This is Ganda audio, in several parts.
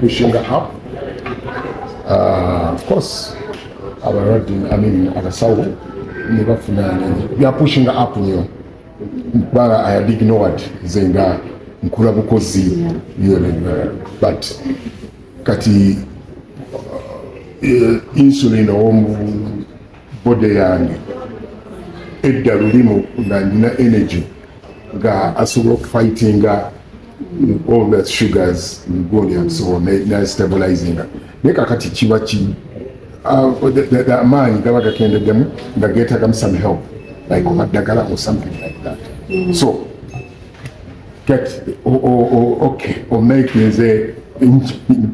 pushing up. Of course, Abasawo, we are pushing up new. But I had ignored Zenga Nkurabukozi, but Kati insulin body yange edda lulimu nga nina energy nga asobola okufightinga all the sugars in body and so on, na stabilizing naye kakati kiba ki amaanyi gaba gakendeddemu nga geetagamu some help like amaddagala or something like that. So get or make nze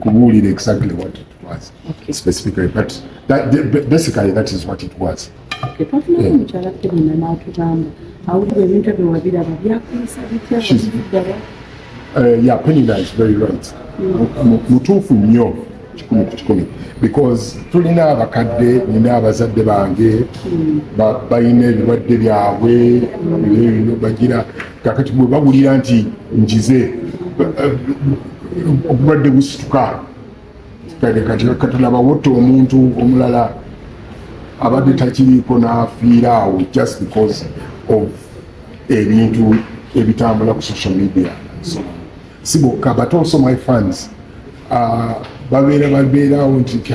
kubuulira exactly what it was specifically, but basically that is what it was. Yeah, Penina is very right. Mutuufu nnyo kikumi because tulina abakadde nina abazadde bange balina ebirwadde byabwe bagira kakati bwe bawulira nti njize obulwadde busituka katulaba wotta omuntu omulala abadde takiriiko n'afiira awo just because of ebintu ebitambula ku social media. So si bokka but also my fans babeerawo nti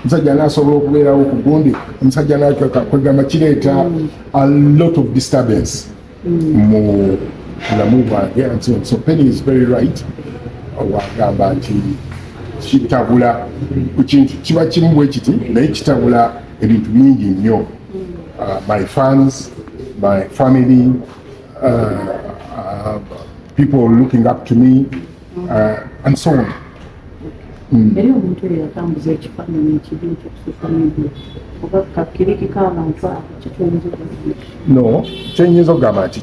omusajja n'asobola okubeerawo ku gundi omusajja kwegamba kireeta a lot of disturbance mu bulamu bwange and so on. So Penny is very right wagamba nti kitabula kintu kiba kimu bwe kiti naye kitabula ebintu bingi nnyo. My fans, my family, people looking up to me and so on. No, changes of Gamati.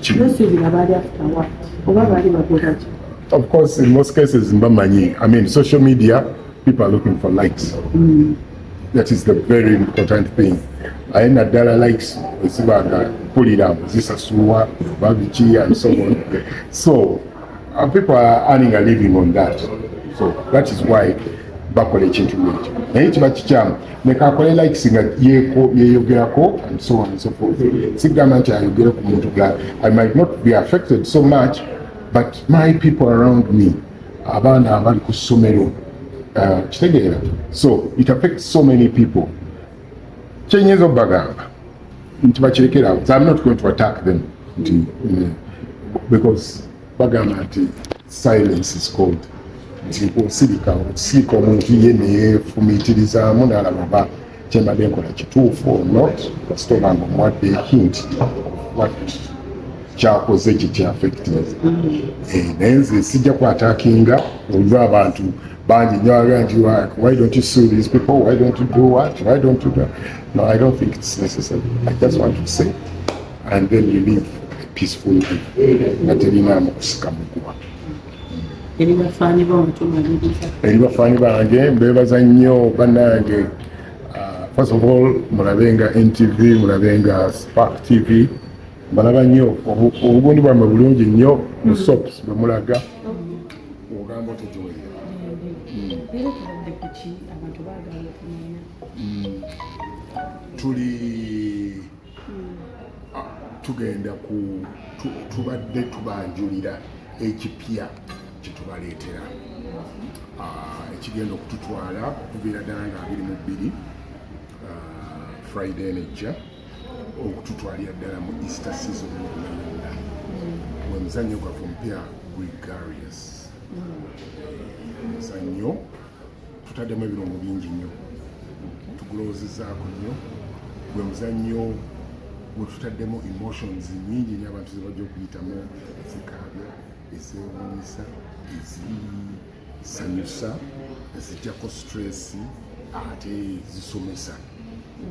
Of course, in most cases, I mean, social media, people are looking for likes. That is the very important thing. I end up dollar likes, pull it up, this is Suwa, Babichi, and so on. So, people are earning a living on that. So, that is why bakola ekintu ekyo naye kiba kikyamu nekakola likes nga yeyogerako and so on and so forth. Sigamba nti ayogere ku muntu I might not be affected so much, but my people around me, abaana abali ku ssomero kitegeera, so it affects so many people. Kyenyiza obbagamba nti bakirekerawo. I'm not going to attack them because bagamba nti silence is cold. Osirika omuntu ye neyefumiitirizaamu n'alaba oba kyembadde nkola kituufu or not kasita obanga omuwadde hint what kyakoze kyekyafecting. Naye nze sijja kwataakinga olwa abantu bangi nyoaga nti why don't you sue these people, why don't you do what, why don't you do. No, I don't think it's necessary. I just want to say and then you live a peaceful life nga terinaamu kusika mukuba. Eribafaanyi bange mbeebaza nnyo bannange. First of all, mulabenga NTV, mulabenga Spark TV, mbalaba nnyo obugundi bwammwe bulungi nnyo mu soaps bwe mulaga ogamba otejoyera. Tuli tugenda tubadde tubanjulira ekipya kitubaleetera ekigenda okututwala okuviira ddala nga 22 Friday nejja okututwalira ddala mu Easter season yonna wemuzannyo gwaffe omupya Gregarious. Muzannyo tutaddemu ebirungo bingi nnyo tugulowozezaako nnyo gwe muzannyo gwe tutaddemu emotions nyingi nnyo abantu ze bajja okuyitamu ezikaabya, ezewuunyisa, ezisanyusa, ezijjako stress ate zisomesa.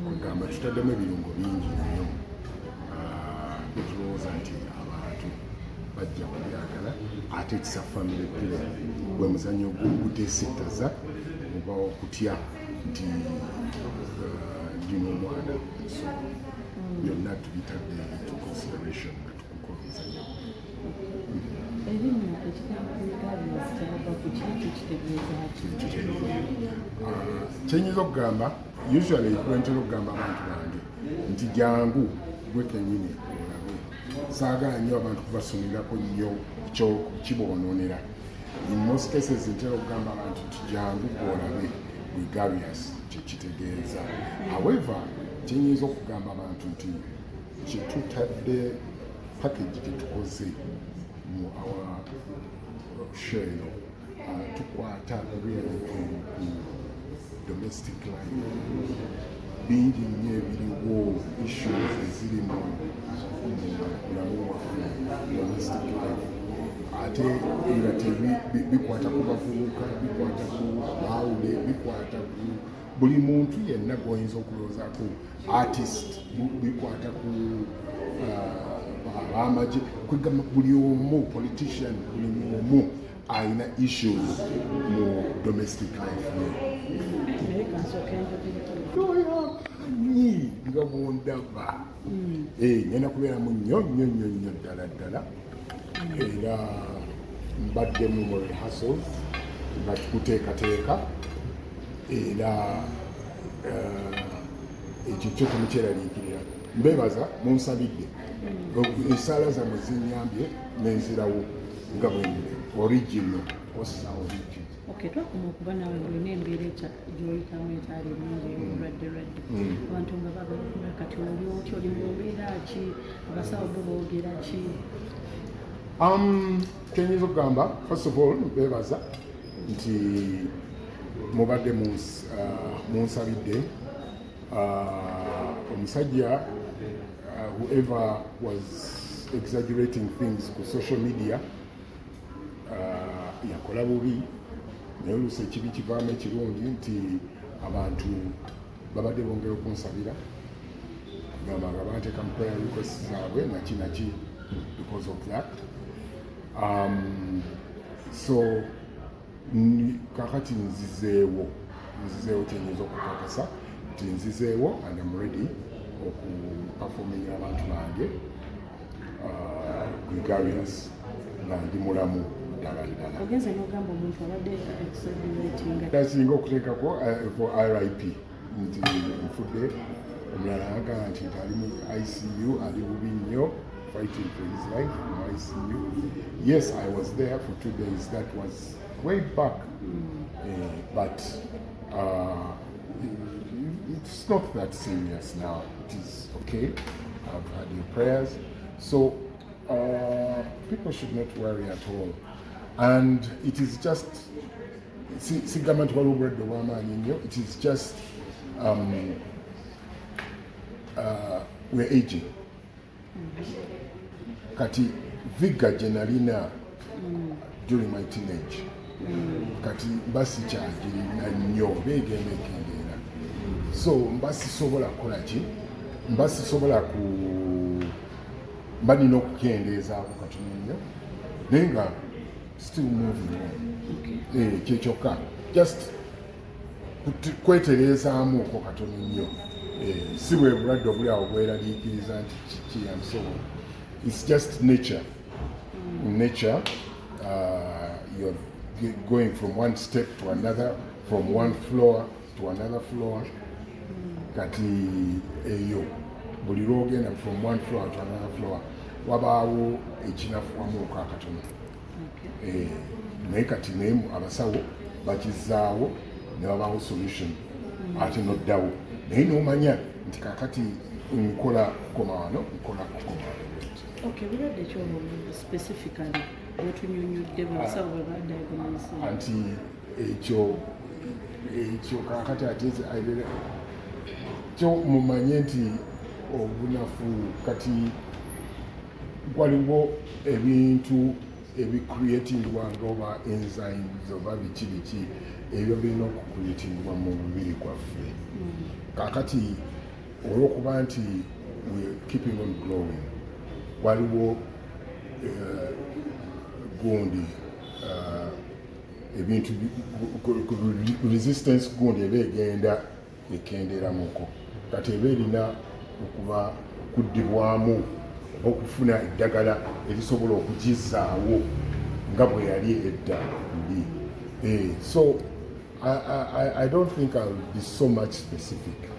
Kugamba tutaddemu ebirungo bingi nnyo tulowooza nti abantu bajja kubyagala ate kisa family play gwe muzannyo guteesittaza oba okutya nti ndina omwana so byonna tubitadde into consideration nga tukukola omuzannyo. kyenyinza okugamba usually kwentera okugamba abantu bange nti jangu gwe kenyini olabe saagala nnyo abantu kubasomilako nnyo kiboononera. In most cases ntera okugamba abantu nti jangu gwolabe regardless kyekitegeeza. However kyenyinza okugamba abantu nti kyetutadde package gyetukoze mu our show eno tukwata really ku domestic life bingi nnyo ebiriwo issues eziri mu bulamu bwaffe domestic life ate nga bikwata ku bavubuka bikwata ku bawule bikwata ku buli muntu yenna goyinza okulowoozaako artist bikwata ku abamaje kwegamba buli omu politician buli omu ayina issues mu domestic life nga bwondaba ngenda kubeeramu nnyo ddala era mbaddemu mu rehearsals nga tukuteekateeka era ekyo kyo temukyeraliikirira. Mbeebaza munsabidde esaala zammwe zinyambye nenzirawo nga bwendire original osa origin. Okay, twakoma okuba nawe ng'olina embeera gy'oyitamu etaali ennungi ey'obulwadde abantu nga bagala kati oli otyo oli mu mbeera ki abasawo bo boogera ki? Kyenyinza okugamba first of all mbeebaza nti mubadde munsabidde omusajja whoever was exaggerating things ku social media yakola bubi naye oluusi ekibi kivaamu ekirungi nti abantu babadde bongera okunsabira kugamba nga banteeka mu prayer request zaabwe naki because of that. So kakati nzizeewo kyenyinza okukakasa nti nzizeewo and I'm ready okuperformingira abantu bange gregarious nga ndi mulamu ddala. Ogenze n'ogamba omuntu abadde exaggerating tasinga okuteekako for RIP nti nfudde omulala agamba nti ali mu ICU ali bubi nnyo fighting for his life in ICU. Yes, I was there for 2 days. That was way back. But it's not that serious now. It is okay. I've had your prayers. So people should not worry at all. And it is just, it is just, we're aging. Kati vigor generalina during my teenage. Kati mbasi kyagiri nnyo beegenda ekendeera. So mbasi sobola kukola ki? Mbasi sobola mba nina okukendeezaako katono nnyo naye nga still moving on. Kyekyoka just kwetereezaamu okwo katono nnyo. Si bwe bulwadde obuli awo bweraliikiriza nti kiyansobola. It's just nature. Nature, you're going from one step to another, from one floor to another floor. Kati eyo buli lwogenda from one floor to another floor wabaawo ekinafuwamu akatono. Naye kati naye abasawo bakizaawo ne wabaawo solution ate noddawo naye n'omanya nti kakati nkola kukoma wano nkola kukoma wano. Okay, bulwadde ki specifically bwetunyunyudde basawo bwe badiagnosis? Anti ekyo kakati ate kyo mumanye nti obunafu kati waliwo ebintu ebicreatingwanga oba enzymes oba biki ebyo birina okucreatingwa mu mubiri gwaffe. Kakati olw'okuba nti we're keeping on growing waliwo gundi ebintu resistance gundi eba egenda ekendeeramuko kati eba erina okuba kuddibwamu okufuna eddagala erisobola okugizaawo nga bwe yali edda mbi. So I don't think I'll be so much specific.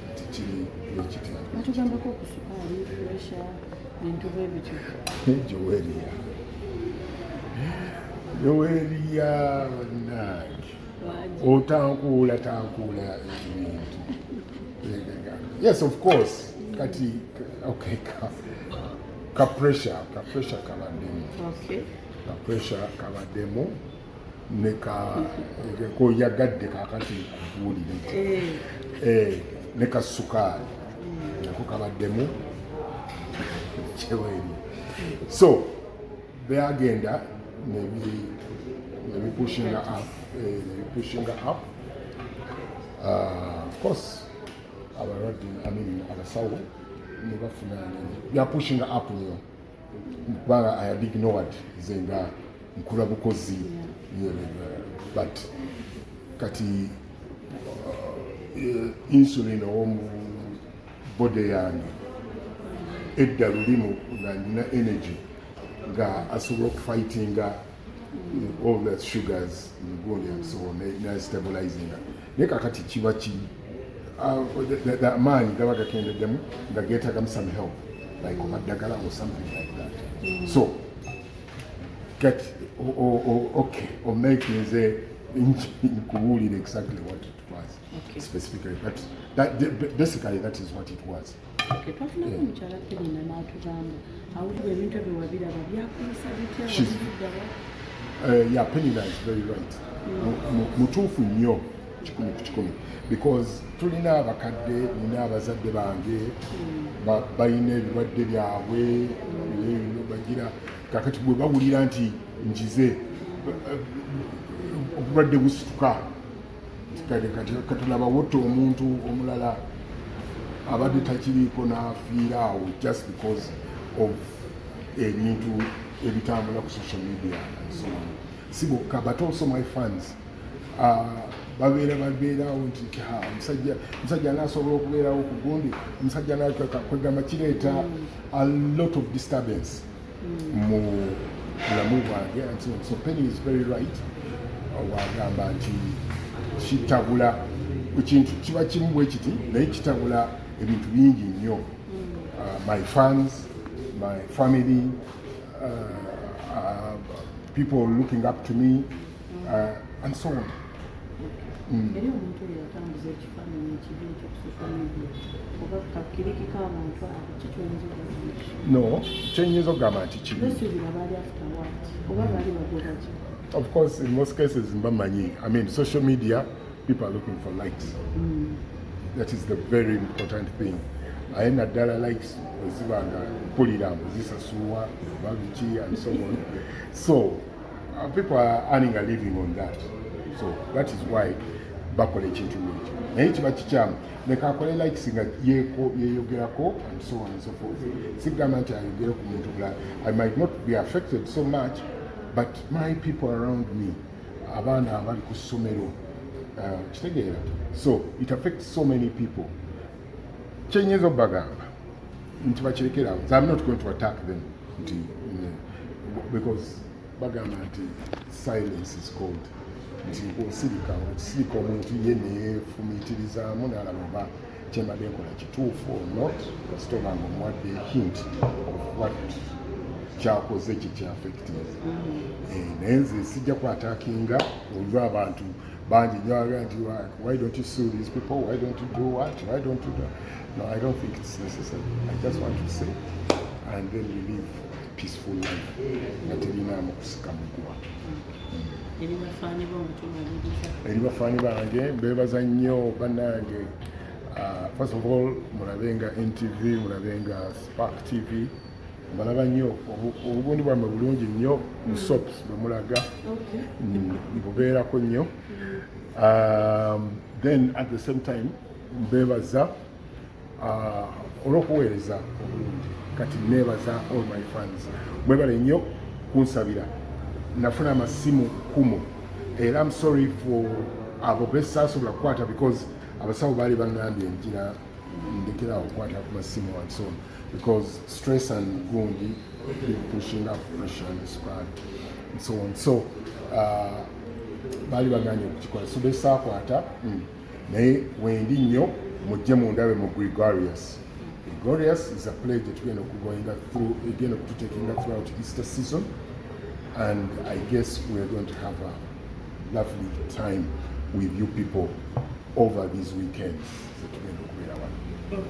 batugambako okusukaali puresha bintu bwe bityo Joweria nange otankuula ebintu. Yes, of course. Kati okay, ka pressure kabaddemu. Okay. Ka pressure kabaddemu ne ko yagadde kakati kubuulire. Ne ka sukaali nako kabaddemu kyeweri. So beagenda maybe pushing her up. Of course, Abasawo they are pushing her up. I had ignored Zenga Nkulabukozi, but kati insulin body yange edda lulimu nga nina energy nga asobola fighting all the sugars in the body and so on, stabilizing. Naye kakati kiba ki amaanyi gaba gakendeddemu nga geetagamu some help like omaddagala or something like that. So get okay or making nze nkubuulire exactly what it was specifically, but basically that is what it was. Okay, twafunako omukyala Penina n'atugamba awulira ebintu ebyo wabiraba byakuyisa bitya wabiddawa. Yeah, Penina is very right. Mutuufu nnyo 100% because tulina abakadde, nina abazadde bange balina ebirwadde byabwe bagira kakati bwe bawulira nti njize obulwadde busituka katulaba wotta omuntu omulala abadde takiriiko n'afiira awo just because of ebintu ebitambula ku social media and so on. Si bokka but also my fans babeerawo nti omusajja n'asobola okubeerawo ku gundi, omusajja kwegamba kireeta a lot of disturbance mu bulamu bwange and so on. So Penny is very right wagamba nti kitabula ekintu kiba kimu bwe kiti naye kitabula ebintu bingi nnyo. My fans, my family, people looking up to me and so on. Eri omuntu oyo atambuza ekifaananyi ekibi ekyo ku social media oba kakirikiko abantu abo kikyonyinza okugamba? No, kyenyinza okugamba nti kibi. Besuubira baali afterward oba baali bagoba ki? Of course, in most cases, social media, people are looking for likes. That is the very important thing. I end up dollar likes, pull it down, this is Suwa, Babichi, and so on. So, people are earning a living on that. So, that is why bakola ekintu ekyo. Naye kiba kikyamu. Nekakole likes nga yeeyogerako and so on and so forth. Sigamba nti ayogere ku muntu bulala. I might not be affected so much, but my people around me, abaana abali ku ssomero, kitegeera. So it affects so many people. Kyenyinza obbagamba nti bakirekerawo. I'm not going to attack them because bagamba nti silence is cold. Nti osirika omuntu ye neyeefumiitirizaamu n'alaba oba kyembadde nkola kituufu or not, kasita obanga omuwadde hint of what kyakoze kyekyafectinga. Naye nze sijja kwataakinga olwa abantu bangi nyaga nti why don't you sue these people, why don't you do what, why don't you do. No, I don't think it's necessary. I just want to say and then we live a peaceful life nga terinamu kusika muguwa. Eri bafaani bange mbeebaza nnyo bannange. First of all, mulabenga NTV, mulabenga Spark TV, mbalaba nnyo obugundi bwammwe bulungi nnyo mu soaps bwe mulaga bubeerako nnyo. Then at the same time mbeebaza olw'okuweereza obulungi. Kati neebaza all my fans, mwebale nnyo kunsabira. Nafuna amasimu 10 era I'm sorry for abo besaasobola kukwata because abasawo baali bangambye ngira ndekerawo okukwata ku masimu and so on because stress and gundi pushing up pressure and spread and so on. So baali baganye okukikola so besaakwata naye wendi nnyo mujje mundabe mu Gregorius. Gregorius is a play that we're going through again to taking throughout Easter season, and I guess we're going to have a lovely time with you people over these weekends that we're going to